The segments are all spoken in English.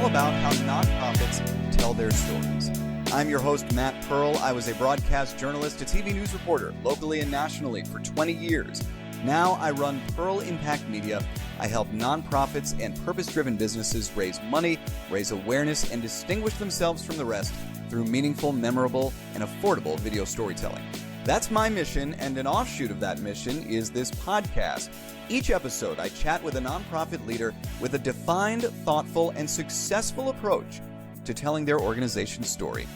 all about how nonprofits tell their stories. I'm your host, Matt Pearl. I was a broadcast journalist, a TV news reporter, locally and nationally for 20 years. Now I run Pearl Impact Media. I help nonprofits and purpose-driven businesses raise money, raise awareness, and distinguish themselves from the rest through meaningful, memorable, and affordable video storytelling. That's my mission, and an offshoot of that mission is this podcast. Each episode, I chat with a nonprofit leader with a defined, thoughtful, and successful approach to telling their organization's story.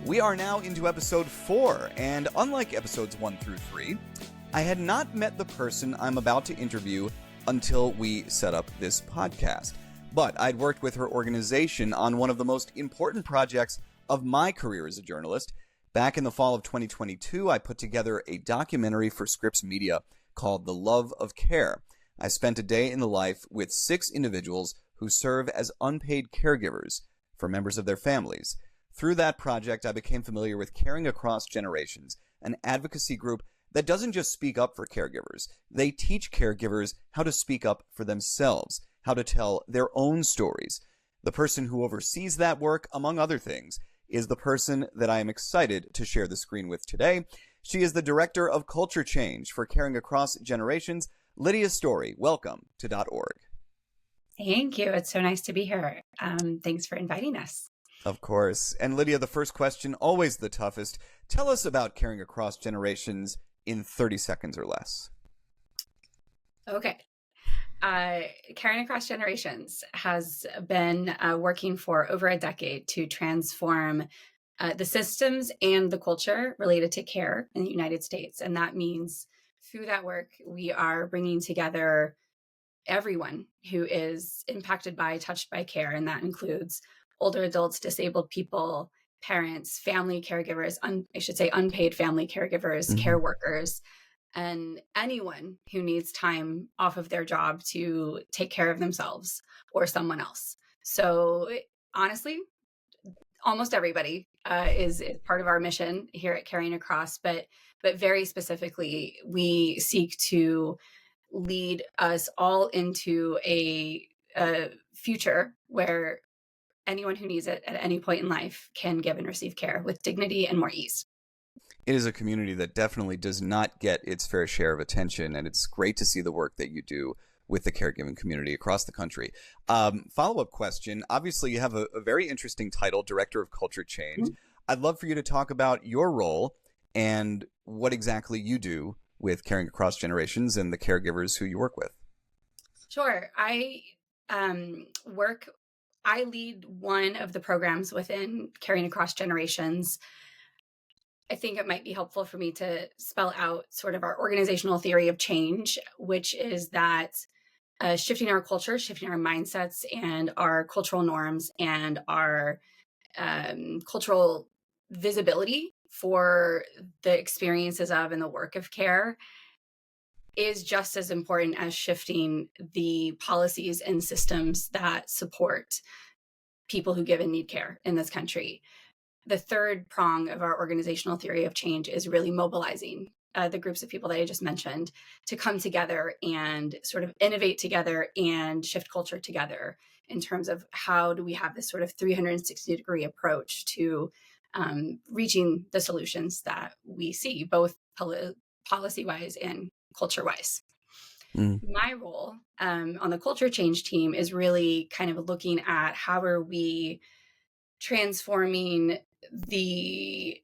We are now into episode 4, and unlike episodes 1 through 3, I had not met the person I'm about to interview until we set up this podcast. But I'd worked with her organization on one of the most important projects of my career as a journalist. Back in the fall of 2022, I put together a documentary for Scripps Media called The Love of Care. I spent a day in the life with 6 individuals who serve as unpaid caregivers for members of their families. Through that project, I became familiar with Caring Across Generations, an advocacy group that doesn't just speak up for caregivers. They teach caregivers how to speak up for themselves, how to tell their own stories. The person who oversees that work, among other things, is the person that I am excited to share the screen with today. She is the Director of Culture Change for Caring Across Generations, Lydia Storie. Welcome to .org. Thank you. It's so nice to be here. Thanks for inviting us. Of course. And Lydia, the first question, always the toughest. Tell us about Caring Across Generations in 30 seconds or less. Okay. Caring Across Generations has been working for over a decade to transform the systems and the culture related to care in the United States. And that means through that work, we are bringing together everyone who is impacted by, touched by care. And that includes older adults, disabled people, parents, family caregivers, unpaid family caregivers, care workers, and anyone who needs time off of their job to take care of themselves or someone else. So honestly, almost everybody is part of our mission here at Caring Across, but very specifically, we seek to lead us all into a future where anyone who needs it at any point in life can give and receive care with dignity and more ease. It is a community that definitely does not get its fair share of attention, and it's great to see the work that you do with the caregiving community across the country. Follow-up question. Obviously, you have a very interesting title, Director of Culture Change. I'd love for you to talk about your role and what exactly you do with Caring Across Generations and the caregivers who you work with. Sure. I lead one of the programs within Caring Across Generations. I think it might be helpful for me to spell out sort of our organizational theory of change, which is that shifting our culture, shifting our mindsets and our cultural norms and our cultural visibility for the experiences of and the work of care is just as important as shifting the policies and systems that support people who give and need care in this country. The third prong of our organizational theory of change is really mobilizing the groups of people that I just mentioned to come together and sort of innovate together and shift culture together in terms of how do we have this sort of 360-degree approach to reaching the solutions that we see, both policy-wise and culture-wise. My role on the culture change team is really kind of looking at how are we transforming the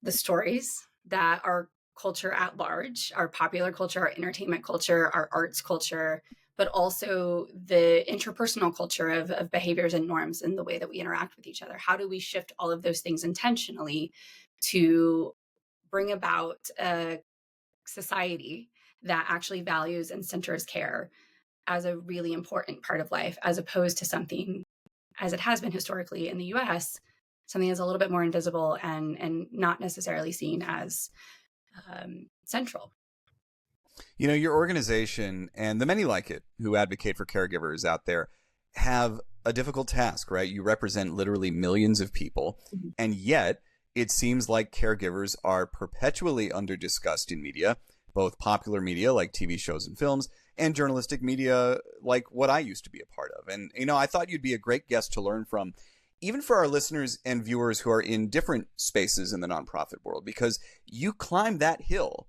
stories that our culture at large, our popular culture, our entertainment culture, our arts culture, but also the interpersonal culture of behaviors and norms and the way that we interact with each other. How do we shift all of those things intentionally to bring about a society that actually values and centers care as a really important part of life, as opposed to something, as it has been historically in the US, something that's a little bit more invisible and not necessarily seen as central. You know, your organization and the many like it who advocate for caregivers out there have a difficult task, right? You represent literally millions of people, and yet it seems like caregivers are perpetually under-discussed in media, both popular media like TV shows and films and journalistic media like what I used to be a part of. And, I thought you'd be a great guest to learn from, even for our listeners and viewers who are in different spaces in the nonprofit world, because you climb that hill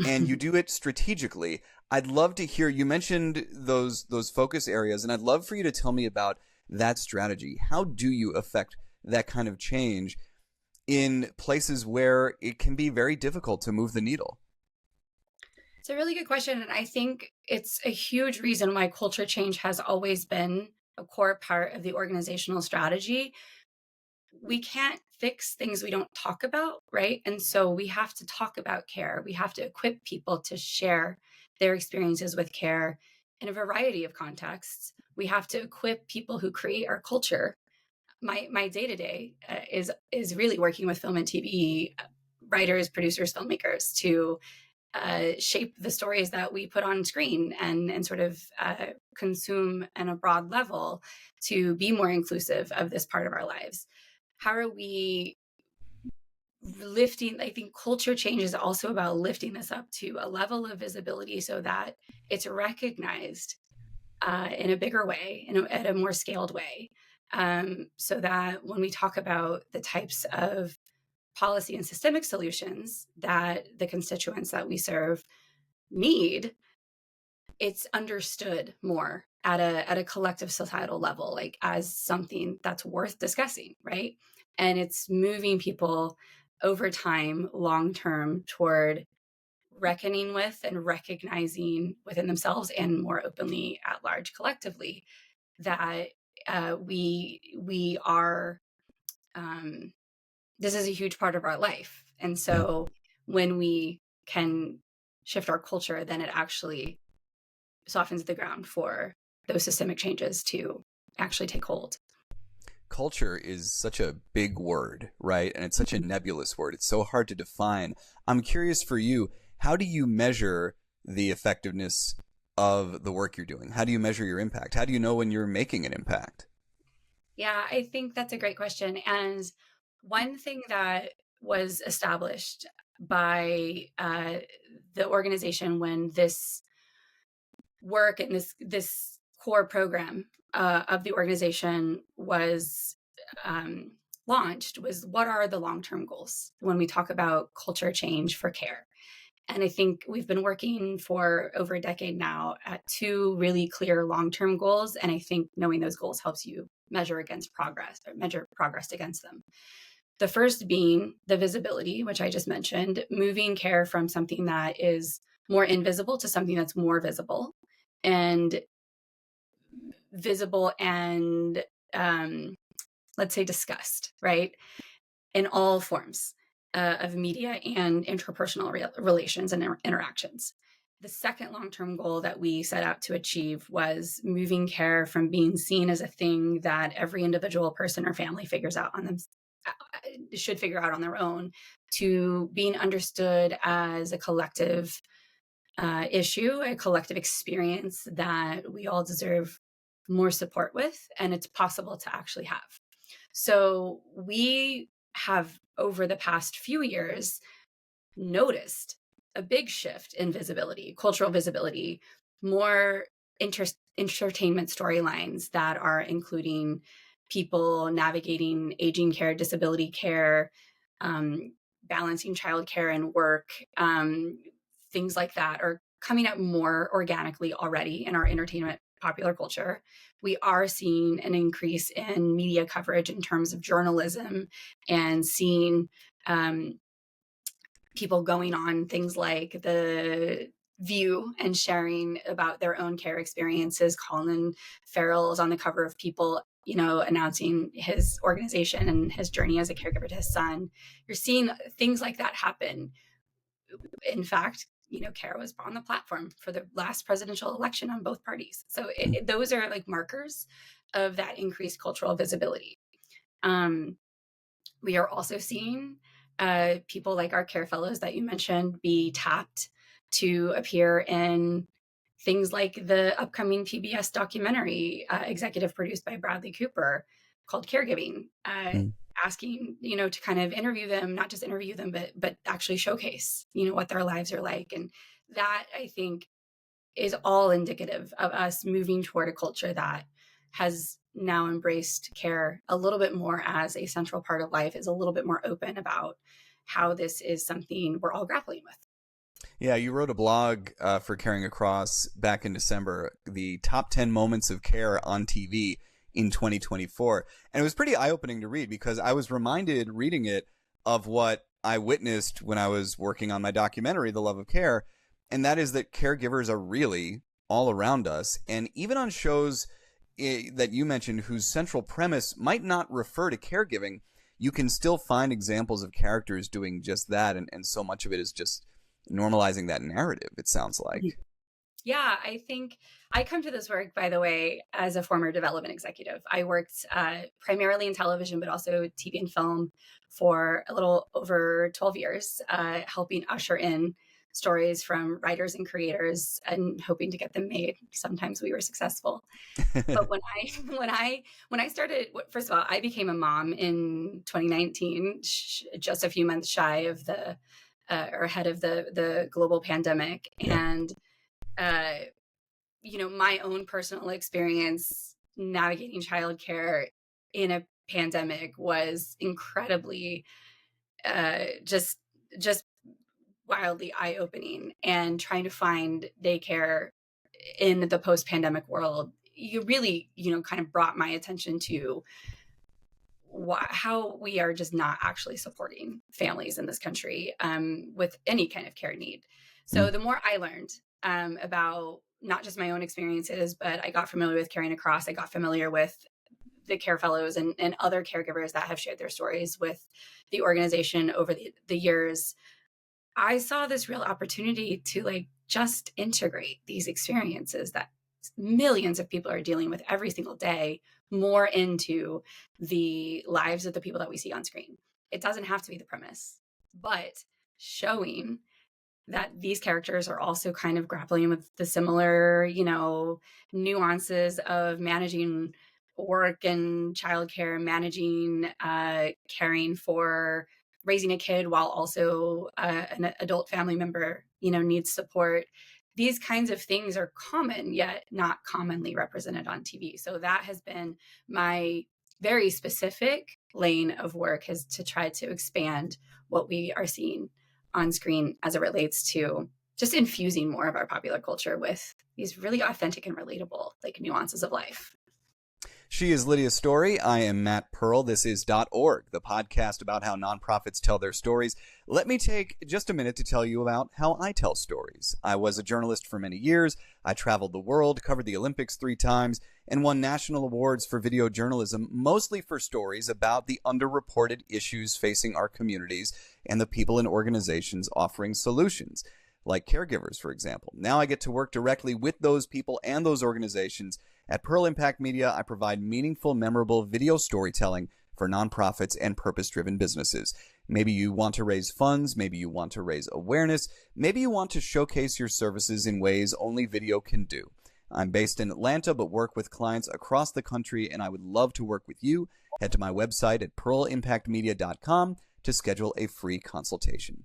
and you do it strategically. I'd love to hear, you mentioned those focus areas, and I'd love for you to tell me about that strategy. How do you affect that kind of change in places where it can be very difficult to move the needle? It's a really good question. And I think it's a huge reason why culture change has always been a core part of the organizational strategy. We can't fix things we don't talk about, right? And so we have to talk about care. We have to equip people to share their experiences with care in a variety of contexts. We have to equip people who create our culture. My day to day is really working with film and TV writers, producers, filmmakers to shape the stories that we put on screen and sort of consume on a broad level to be more inclusive of this part of our lives. How are we lifting? I think culture change is also about lifting this up to a level of visibility so that it's recognized in a bigger way, at a more scaled way, so that when we talk about the types of policy and systemic solutions that the constituents that we serve need, it's understood more at a collective societal level, like as something that's worth discussing, right? And it's moving people over time, long term, toward reckoning with and recognizing within themselves and more openly at large collectively that we are this is a huge part of our life. And Yeah. so when we can shift our culture, then it actually softens the ground for those systemic changes to actually take hold. Culture is such a big word, right? And it's such a nebulous word. It's so hard to define. I'm curious for you, how do you measure the effectiveness of the work you're doing? How do you measure your impact? How do you know when you're making an impact? Yeah, I think that's a great question. And one thing that was established by the organization when this work and this core program of the organization was um, launched was, what are the long-term goals when we talk about culture change for care? And I think we've been working for over a decade now at two really clear long-term goals. And I think knowing those goals helps you measure progress against them. The first being the visibility, which I just mentioned, moving care from something that is more invisible to something that's more visible and and let's say discussed, right? In all forms of media and interpersonal relations and interactions. The second long-term goal that we set out to achieve was moving care from being seen as a thing that every individual person or family should figure out on their own, to being understood as a collective issue, a collective experience that we all deserve more support with, and it's possible to actually have. So we have, over the past few years, noticed a big shift in visibility, cultural visibility, more entertainment storylines that are including people navigating aging care, disability care, balancing childcare and work, things like that are coming up more organically already in our entertainment popular culture. We are seeing an increase in media coverage in terms of journalism and seeing people going on things like The View and sharing about their own care experiences. Colin Farrell is on the cover of People, announcing his organization and his journey as a caregiver to his son. You're seeing things like that happen. In fact, Kara was on the platform for the last presidential election on both parties. So those are like markers of that increased cultural visibility. We are also seeing people like our care fellows that you mentioned be tapped to appear in things like the upcoming PBS documentary, executive produced by Bradley Cooper, called Caregiving, asking, to kind of interview them, not just interview them, but actually showcase, what their lives are like, and that, I think, is all indicative of us moving toward a culture that has now embraced care a little bit more as a central part of life, is a little bit more open about how this is something we're all grappling with. Yeah, you wrote a blog for Caring Across back in December, the top 10 moments of care on TV in 2024. And it was pretty eye-opening to read because I was reminded reading it of what I witnessed when I was working on my documentary, The Love of Care. And that is that caregivers are really all around us. And even on shows that you mentioned whose central premise might not refer to caregiving, you can still find examples of characters doing just that. And so much of it is just normalizing that narrative, it sounds like. Yeah, I think I come to this work, by the way, as a former development executive. I worked primarily in television, but also TV and film for a little over 12 years, helping usher in stories from writers and creators and hoping to get them made. Sometimes we were successful. But when I started, first of all, I became a mom in 2019, just a few months shy of the or ahead of the global pandemic. And my own personal experience navigating childcare in a pandemic was incredibly just wildly eye-opening. And trying to find daycare in the post-pandemic world, you really kind of brought my attention to how we are just not actually supporting families in this country with any kind of care need. So the more I learned about not just my own experiences, but I got familiar with Caring Across, I got familiar with the Care Fellows and other caregivers that have shared their stories with the organization over the years, I saw this real opportunity to just integrate these experiences that millions of people are dealing with every single day more into the lives of the people that we see on screen. It doesn't have to be the premise, but showing that these characters are also kind of grappling with the similar, nuances of managing work and childcare, managing, caring for raising a kid while also an adult family member, needs support. These kinds of things are common, yet not commonly represented on TV. So that has been my very specific lane of work, is to try to expand what we are seeing on screen as it relates to just infusing more of our popular culture with these really authentic and relatable nuances of life. She is Lydia Storie. I am Matt Pearl. This is .org, the podcast about how nonprofits tell their stories. Let me take just a minute to tell you about how I tell stories. I was a journalist for many years. I traveled the world, covered the Olympics 3 times, and won national awards for video journalism, mostly for stories about the underreported issues facing our communities and the people and organizations offering solutions, like caregivers, for example. Now I get to work directly with those people and those organizations. At Pearl Impact Media, I provide meaningful, memorable video storytelling for nonprofits and purpose-driven businesses. Maybe you want to raise funds, maybe you want to raise awareness, maybe you want to showcase your services in ways only video can do. I'm based in Atlanta, but work with clients across the country, and I would love to work with you. Head to my website at pearlimpactmedia.com to schedule a free consultation.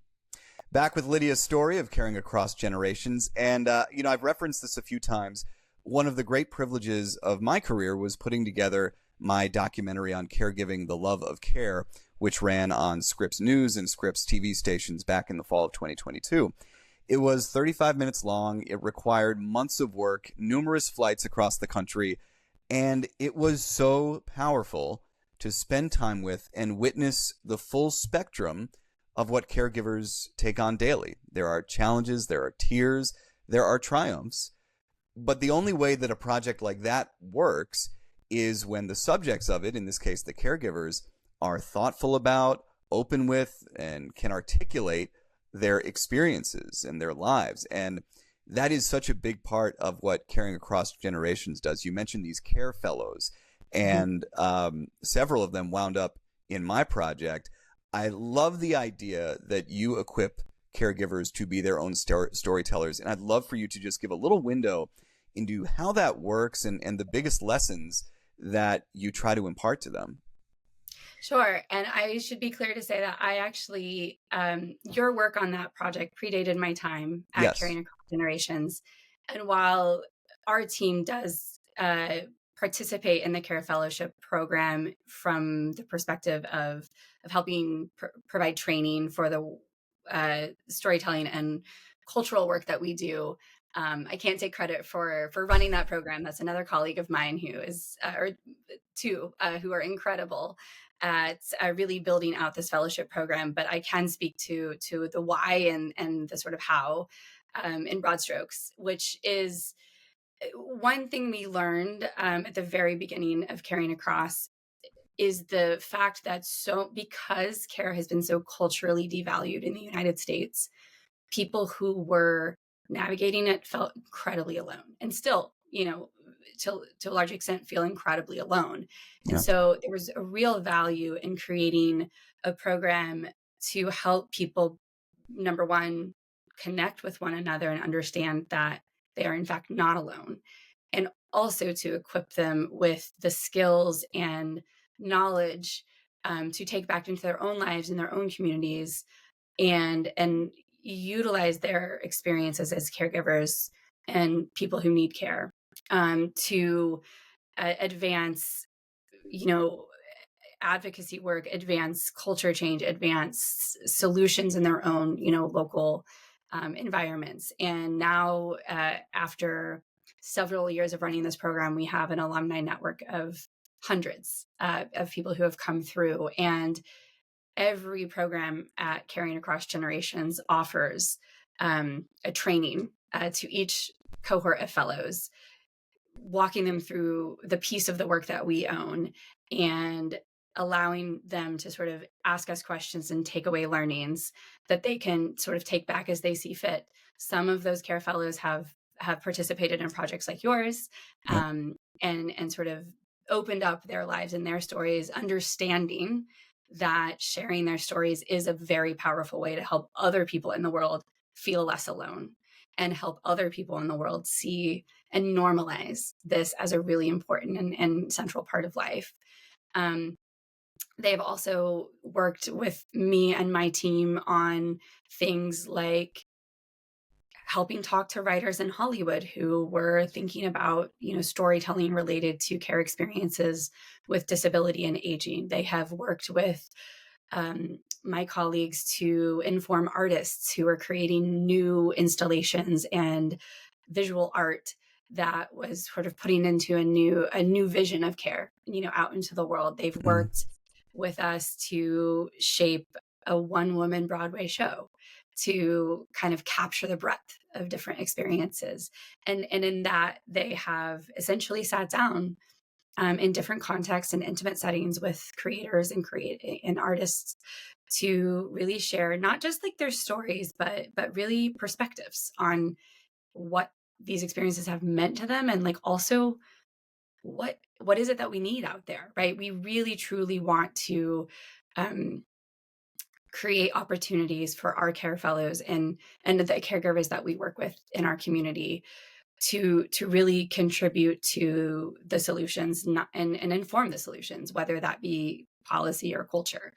Back with Lydia Storie of Caring Across Generations, and I've referenced this a few times. One of the great privileges of my career was putting together my documentary on caregiving, The Love of Care, which ran on Scripps News and Scripps TV stations back in the fall of 2022. It was 35 minutes long. It required months of work, numerous flights across the country, and it was so powerful to spend time with and witness the full spectrum of what caregivers take on daily. There are challenges, there are tears, there are triumphs. But the only way that a project like that works is when the subjects of it, in this case the caregivers, are thoughtful about, open with, and can articulate their experiences and their lives. And that is such a big part of what Caring Across Generations does. You mentioned these care fellows, and several of them wound up in my project. I love the idea that you equip caregivers to be their own storytellers. And I'd love for you to just give a little window into how that works and the biggest lessons that you try to impart to them. Sure. And I should be clear to say that I actually, your work on that project predated my time at Yes. Caring Across Generations. And while our team does participate in the Care Fellowship program from the perspective of helping provide training for the storytelling and cultural work that we do, I can't take credit for running that program. That's another colleague of mine who is, or two, who are incredible at really building out this fellowship program. But I can speak to the why and the sort of how in broad strokes, which is one thing we learned at the very beginning of Caring Across is the fact that because care has been so culturally devalued in the United States, people who were navigating it felt incredibly alone, and still, to a large extent feel incredibly alone. And Yeah. so there was a real value in creating a program to help people, number one, connect with one another and understand that they are in fact not alone, and also to equip them with the skills and knowledge to take back into their own lives and their own communities, and utilize their experiences as caregivers and people who need care to advance, you know, advocacy work, advance culture change, advance solutions in their own, local environments. And now, after several years of running this program, we have an alumni network of hundreds of people who have come through. And every program at Caring Across Generations offers a training to each cohort of fellows, walking them through the piece of the work that we own and allowing them to sort of ask us questions and take away learnings that they can sort of take back as they see fit. Some of those care fellows have participated in projects like yours, Yep. and sort of opened up their lives and their stories, understanding that sharing their stories is a very powerful way to help other people in the world feel less alone and help other people in the world see and normalize this as a really important and central part of life. They've also worked with me and my team on things like helping talk to writers in Hollywood who were thinking about, storytelling related to care experiences with disability and aging. They have worked with my colleagues to inform artists who are creating new installations and visual art that was sort of putting into a new vision of care, out into the world. They've Mm. worked with us to shape a one-woman Broadway show to kind of capture the breadth of different experiences. And in that, they have essentially sat down in different contexts and intimate settings with creators and artists to really share not just like their stories, but really perspectives on what these experiences have meant to them, and like also what is it that we need out there, right? We really truly want to um, create opportunities for our care fellows and the caregivers that we work with in our community to really contribute to the solutions, and inform the solutions, whether that be policy or culture.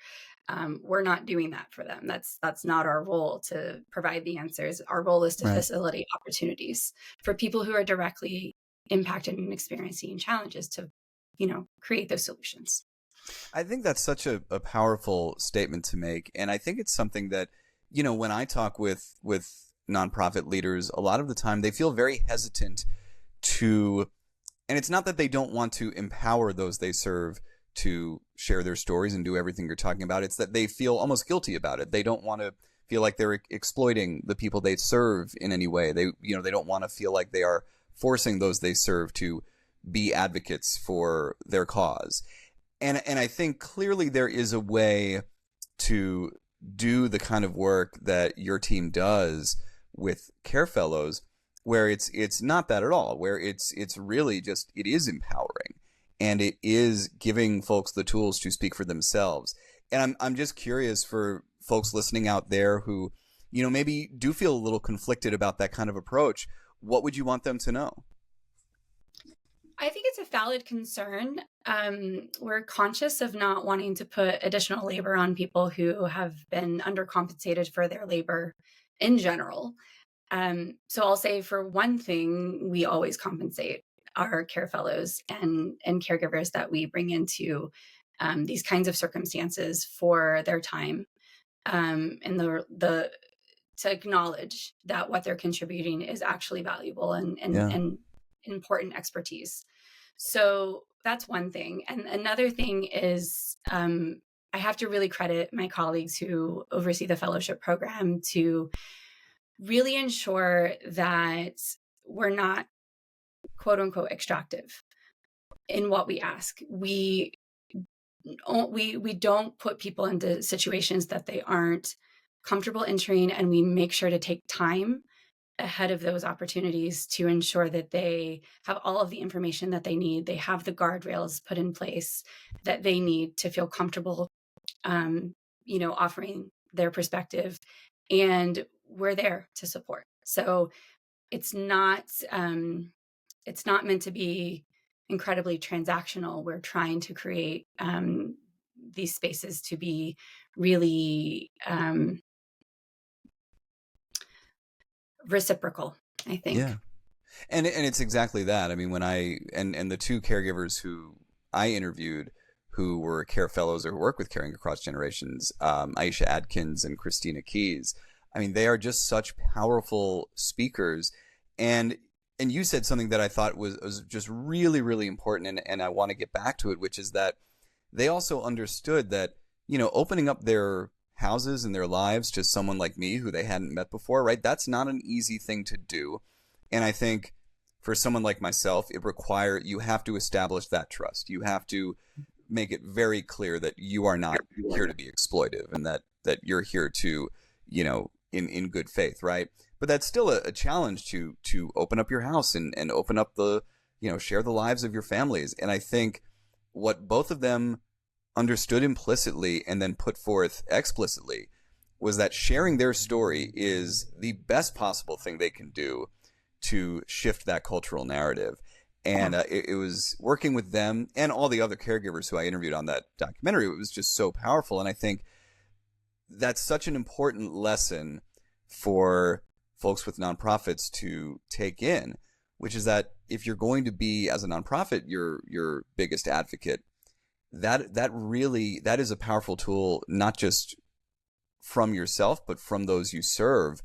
We're not doing that for them. That's not our role to provide the answers. Our role is to Right. facilitate opportunities for people who are directly impacted and experiencing challenges to, create those solutions. I think that's such a powerful statement to make. And I think it's something that, when I talk with nonprofit leaders, a lot of the time they feel very hesitant to, and it's not that they don't want to empower those they serve to share their stories and do everything you're talking about. It's that they feel almost guilty about it. They don't want to feel like they're exploiting the people they serve in any way. They don't want to feel like they are forcing those they serve to be advocates for their cause. And I think clearly there is a way to do the kind of work that your team does with Care Fellows, where it's not that at all, where it's really just, it is empowering, and it is giving folks the tools to speak for themselves. And I'm just curious for folks listening out there who, maybe do feel a little conflicted about that kind of approach. What would you want them to know? I think it's a valid concern. We're conscious of not wanting to put additional labor on people who have been undercompensated for their labor in general. So I'll say, for one thing, we always compensate our care fellows and caregivers that we bring into these kinds of circumstances for their time, and the to acknowledge that what they're contributing is actually valuable Yeah. and important expertise. So that's one thing. And another thing is, I have to really credit my colleagues who oversee the fellowship program to really ensure that we're not, quote unquote, extractive in what we ask. We don't put people into situations that they aren't comfortable entering, and we make sure to take time ahead of those opportunities to ensure that they have all of the information that they need. They have the guardrails put in place that they need to feel comfortable, offering their perspective, and we're there to support. So it's not meant to be incredibly transactional. We're trying to create these spaces to be really reciprocal, I think. Yeah. And it's exactly that. I mean, when and the two caregivers who I interviewed who were care fellows or who work with Caring Across Generations, Aisha Adkins and Christina Keys, I mean, they are just such powerful speakers. And you said something that I thought was just really, really important, and I want to get back to it, which is that they also understood that, opening up their houses and their lives to someone like me who they hadn't met before, right? That's not an easy thing to do. And I think for someone like myself, you have to establish that trust. You have to make it very clear that you are not here to be exploitive, and that you're here to, in good faith, right? But that's still a challenge to open up your house and open up share the lives of your families. And I think what both of them understood implicitly and then put forth explicitly was that sharing their story is the best possible thing they can do to shift that cultural narrative. And it was working with them and all the other caregivers who I interviewed on that documentary. It was just so powerful. And I think that's such an important lesson for folks with nonprofits to take in, which is that if you're going to be, as a nonprofit, your biggest advocate, that is a powerful tool, not just from yourself, but from those you serve,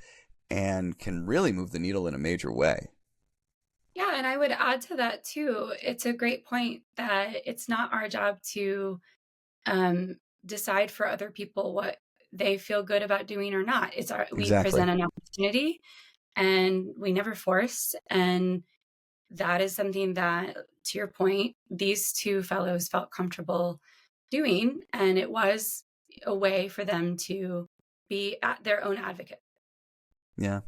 and can really move the needle in a major way. Yeah, and I would add to that too. It's a great point that it's not our job to decide for other people what they feel good about doing or not. We present an opportunity, and we never force. And that is something that, to your point, these two fellows felt comfortable doing, and it was a way for them to be their own advocate. Yeah.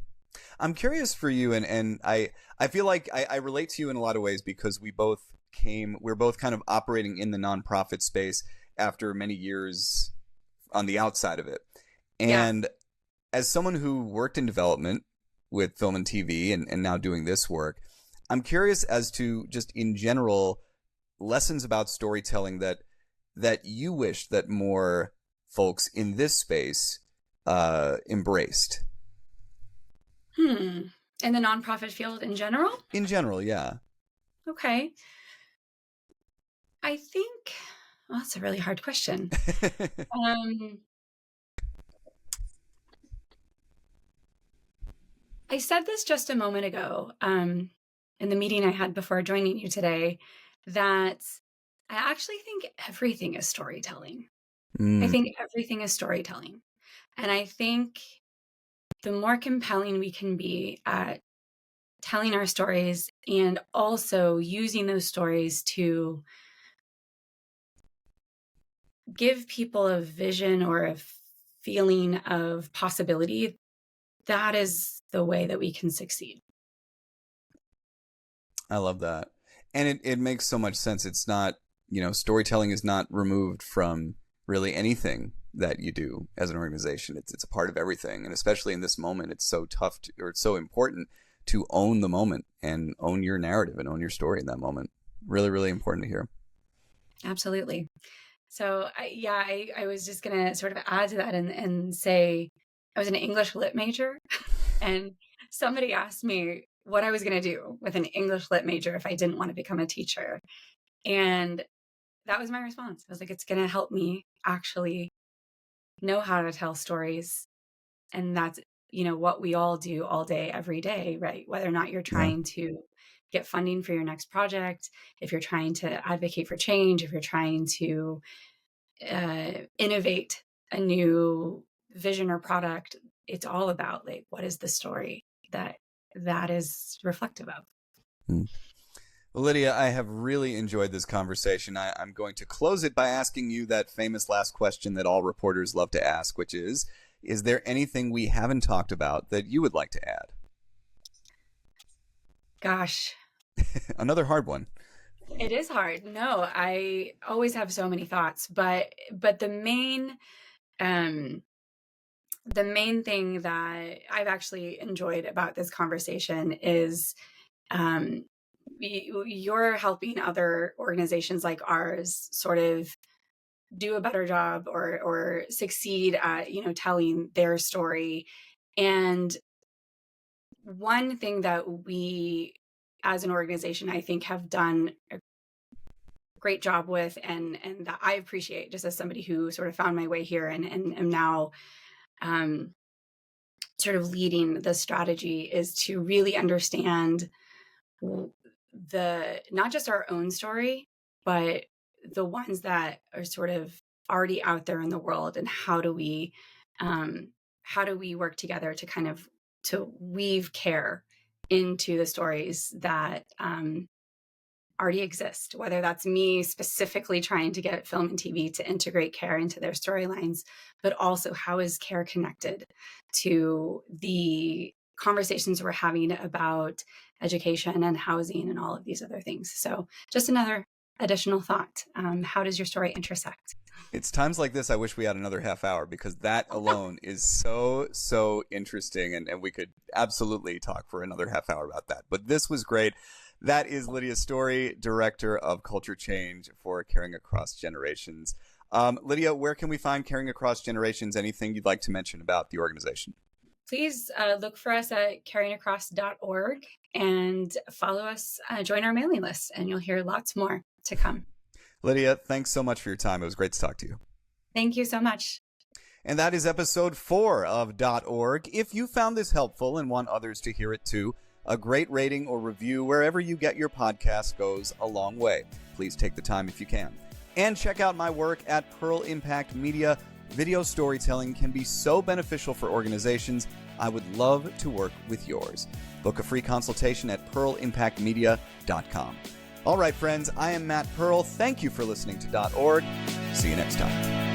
I'm curious for you, and I feel like I relate to you in a lot of ways, because we're both kind of operating in the nonprofit space after many years on the outside of it. And as someone who worked in development with film and TV and now doing this work, I'm curious as to, just in general, lessons about storytelling that you wish that more folks in this space embraced. In the nonprofit field in general? In general, yeah. Okay. I think, well, that's a really hard question. I said this just a moment ago in the meeting I had before joining you today, that I actually think everything is storytelling. I think everything is storytelling. And I think the more compelling we can be at telling our stories, and also using those stories to give people a vision or a feeling of possibility, that is the way that we can succeed. I love that. And it makes so much sense. It's not, storytelling is not removed from really anything that you do as an organization. It's a part of everything. And especially in this moment, it's so tough or it's so important to own the moment and own your narrative and own your story in that moment. Really, really important to hear. Absolutely. So I was just going to sort of add to that and say I was an English lit major and somebody asked me what I was going to do with an English lit major if I didn't want to become a teacher. And that was my response. I was like, it's going to help me actually know how to tell stories. And that's, what we all do all day, every day, right? Whether or not you're trying to get funding for your next project, if you're trying to advocate for change, if you're trying to innovate a new vision or product, it's all about like, what is the story that is reflective of? Well, Lydia, I have really enjoyed this conversation. I'm going to close it by asking you that famous last question that all reporters love to ask, which is there anything we haven't talked about that you would like to add? Gosh. Another hard one. It is hard. No, I always have so many thoughts, but the main thing that I've actually enjoyed about this conversation is you're helping other organizations like ours sort of do a better job or succeed at, telling their story. And one thing that we as an organization, I think, have done a great job with and that I appreciate just as somebody who sort of found my way here and am now sort of leading the strategy is to really understand not just our own story, but the ones that are sort of already out there in the world, and how do we work together to kind of to weave care into the stories that already exist, whether that's me specifically trying to get film and TV to integrate care into their storylines, but also how is care connected to the conversations we're having about education and housing and all of these other things. So just another additional thought. How does your story intersect? It's times like this I wish we had another half hour, because that alone is so interesting, and we could absolutely talk for another half hour about that. But this was great. That is Lydia Storie, Director of Culture Change for Caring Across Generations. Lydia, where can we find Caring Across Generations? Anything you'd like to mention about the organization? Please look for us at caringacross.org and follow us, join our mailing list, and you'll hear lots more to come. Lydia, thanks so much for your time. It was great to talk to you. Thank you so much. And that is episode 4 of .org. If you found this helpful and want others to hear it too, a great rating or review wherever you get your podcast goes a long way. Please take the time if you can. And check out my work at Pearl Impact Media. Video storytelling can be so beneficial for organizations. I would love to work with yours. Book a free consultation at pearlimpactmedia.com. All right, friends, I am Matt Pearl. Thank you for listening to .org. See you next time.